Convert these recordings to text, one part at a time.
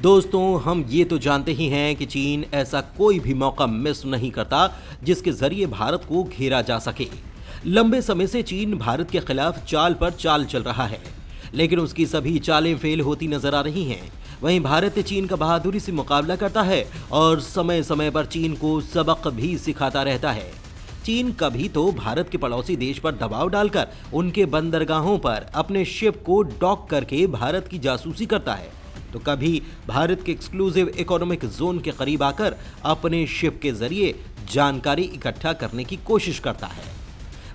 दोस्तों, हम ये तो जानते ही हैं कि चीन ऐसा कोई भी मौका मिस नहीं करता जिसके जरिए भारत को घेरा जा सके। लंबे समय से चीन भारत के खिलाफ चाल पर चाल चल रहा है, लेकिन उसकी सभी चालें फेल होती नजर आ रही हैं। वहीं भारत चीन का बहादुरी से मुकाबला करता है और समय समय पर चीन को सबक भी सिखाता रहता है। चीन कभी तो भारत के पड़ोसी देश पर दबाव डालकर उनके बंदरगाहों पर अपने शिप को डॉक करके भारत की जासूसी करता है, तो कभी भारत के एक्सक्लूसिव इकोनॉमिक जोन के करीब आकर अपने शिप के जरिए जानकारी इकट्ठा करने की कोशिश करता है।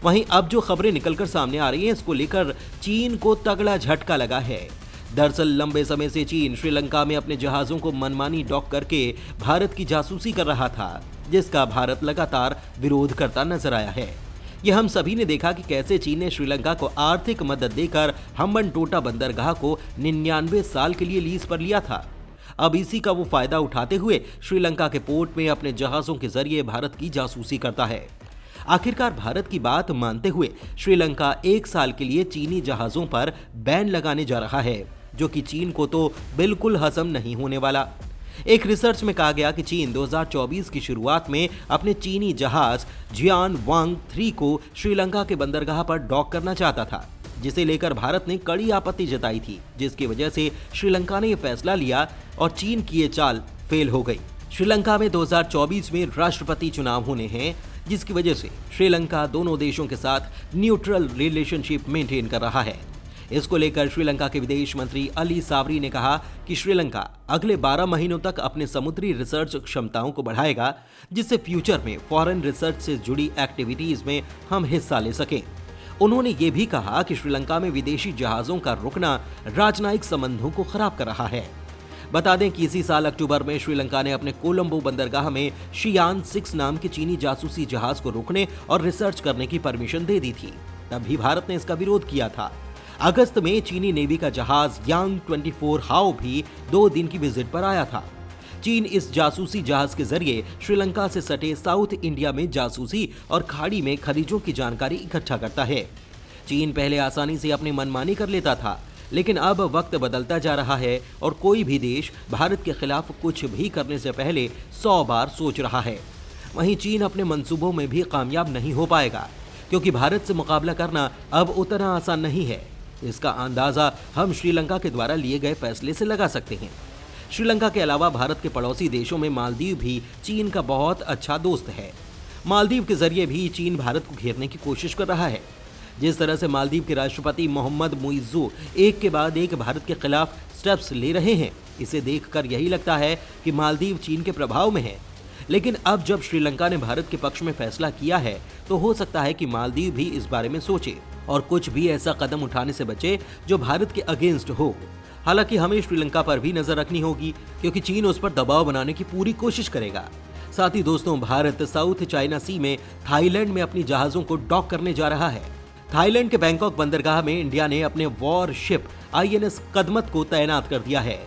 वहीं अब जो खबरें निकलकर सामने आ रही हैं, इसको लेकर चीन को तगड़ा झटका लगा है। दरअसल लंबे समय से चीन श्रीलंका में अपने जहाजों को मनमानी डॉक करके भारत की जासूसी कर रहा था, जिसका भारत लगातार विरोध करता नजर आया है। यह हम सभी ने देखा कि कैसे चीन ने श्रीलंका को आर्थिक मदद देकर हम्बनटोटा बंदरगाह को 99 साल के लिए लीज पर लिया था। अब इसी का वो फायदा उठाते हुए श्रीलंका के पोर्ट में अपने जहाजों के जरिए भारत की जासूसी करता है। आखिरकार भारत की बात मानते हुए श्रीलंका 1 साल के लिए चीनी जहाजों पर बैन लगाने जा रहा है, जो कि चीन को तो बिल्कुल हजम नहीं होने वाला। एक रिसर्च में कहा गया कि चीन 2024 की शुरुआत में अपने चीनी जहाज जियान वांग 3 को श्रीलंका के बंदरगाह पर डॉक करना चाहता था, जिसे लेकर भारत ने कड़ी आपत्ति जताई थी, जिसकी वजह से श्रीलंका ने यह फैसला लिया और चीन की ये चाल फेल हो गई। श्रीलंका में 2024 में राष्ट्रपति चुनाव होने हैं, जिसकी वजह से श्रीलंका दोनों देशों के साथ न्यूट्रल रिलेशनशिप मेंटेन कर रहा है। इसको लेकर श्रीलंका के विदेश मंत्री अली सावरी ने कहा कि श्रीलंका अगले 12 महीनों तक अपने समुद्री रिसर्च क्षमताओं को बढ़ाएगा, जिससे फ्यूचर में फॉरेन रिसर्च से जुड़ी एक्टिविटीज में हम हिस्सा ले सकें। उन्होंने ये भी कहा कि श्रीलंका में विदेशी जहाजों का रुकना राजनयिक संबंधों को खराब कर रहा है। बता दें कि इसी साल अक्टूबर में श्रीलंका ने अपने कोलंबो बंदरगाह में शियान 6 नाम के चीनी जासूसी जहाज को रोकने और रिसर्च करने की परमिशन दे दी थी। तब भी भारत ने इसका विरोध किया था। अगस्त में चीनी नेवी का जहाज यांग 24 हाओ भी 2 दिन की विजिट पर आया था। चीन इस जासूसी जहाज के जरिए श्रीलंका से सटे साउथ इंडिया में जासूसी और खाड़ी में खनिजों की जानकारी इकट्ठा करता है। चीन पहले आसानी से अपनी मनमानी कर लेता था, लेकिन अब वक्त बदलता जा रहा है और कोई भी देश भारत के खिलाफ कुछ भी करने से पहले 100 बार सोच रहा है। वहीं चीन अपने मंसूबों में भी कामयाब नहीं हो पाएगा, क्योंकि भारत से मुकाबला करना अब उतना आसान नहीं है। इसका अंदाजा हम श्रीलंका के द्वारा लिए गए फैसले से लगा सकते हैं। श्रीलंका के अलावा भारत के पड़ोसी देशों में मालदीव भी चीन का बहुत अच्छा दोस्त है। मालदीव के जरिए भी चीन भारत को घेरने की कोशिश कर रहा है। जिस तरह से मालदीव के राष्ट्रपति मोहम्मद मुइज़्ज़ू एक के बाद एक भारत के खिलाफ स्टेप्स ले रहे हैं, इसे देखकर यही लगता है कि मालदीव चीन के प्रभाव में है। लेकिन अब जब श्रीलंका ने भारत के पक्ष में फैसला किया है, तो हो सकता है कि मालदीव भी इस बारे में सोचे और कुछ भी ऐसा कदम उठाने से बचे जो भारत के अगेंस्ट हो। हालांकि हमें श्रीलंका पर भी नजर रखनी होगी, क्योंकि चीन उस पर दबाव बनाने की पूरी कोशिश करेगा। साथ ही दोस्तों, भारत साउथ चाइना सी में थाईलैंड में अपनी जहाजों को डॉक करने जा रहा है। थाईलैंड के बैंकॉक बंदरगाह में इंडिया ने अपने वॉर शिप INS कदमत को तैनात कर दिया है।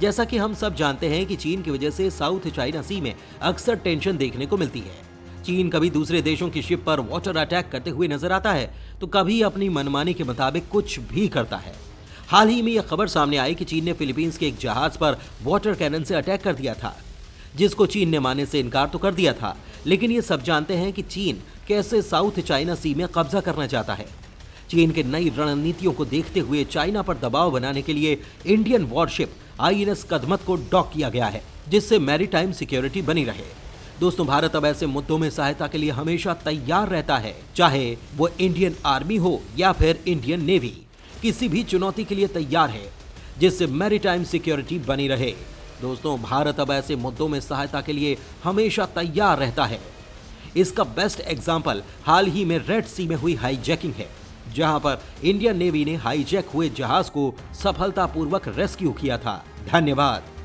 जैसा कि हम सब जानते हैं कि चीन की वजह से साउथ चाइना सी में अक्सर टेंशन देखने को मिलती है। चीन कभी दूसरे देशों की शिप पर वाटर अटैक करते हुए नजर आता है, तो कभी अपनी मनमानी के मुताबिक कुछ भी करता है। हाल ही में यह खबर सामने आई कि चीन ने फिलीपींस के एक जहाज पर वाटर कैनन से अटैक कर दिया था, जिसको चीन ने मानने से इनकार तो कर दिया था, लेकिन ये सब जानते हैं कि चीन कैसे साउथ चाइना सी में कब्जा करना चाहता है। चीन के नई रणनीतियों को देखते हुए चाइना पर दबाव बनाने के लिए इंडियन वॉरशिप INS कदमत को डॉक किया गया है, जिससे मैरीटाइम सिक्योरिटी बनी रहे। दोस्तों, भारत अब ऐसे मुद्दों में सहायता के लिए हमेशा तैयार रहता है, चाहे वो इंडियन आर्मी हो या फिर इंडियन नेवी। किसी भी चुनौती के लिए तैयार है, जिससे मैरीटाइम सिक्योरिटी बनी रहे। दोस्तों, भारत अब ऐसे मुद्दों में सहायता के लिए हमेशा तैयार रहता है। इसका बेस्ट एग्जाम्पल हाल ही में रेड सी में हुई हाईजैकिंग है, जहां पर इंडियन नेवी ने हाईजैक हुए जहाज को सफलतापूर्वक रेस्क्यू किया था। धन्यवाद।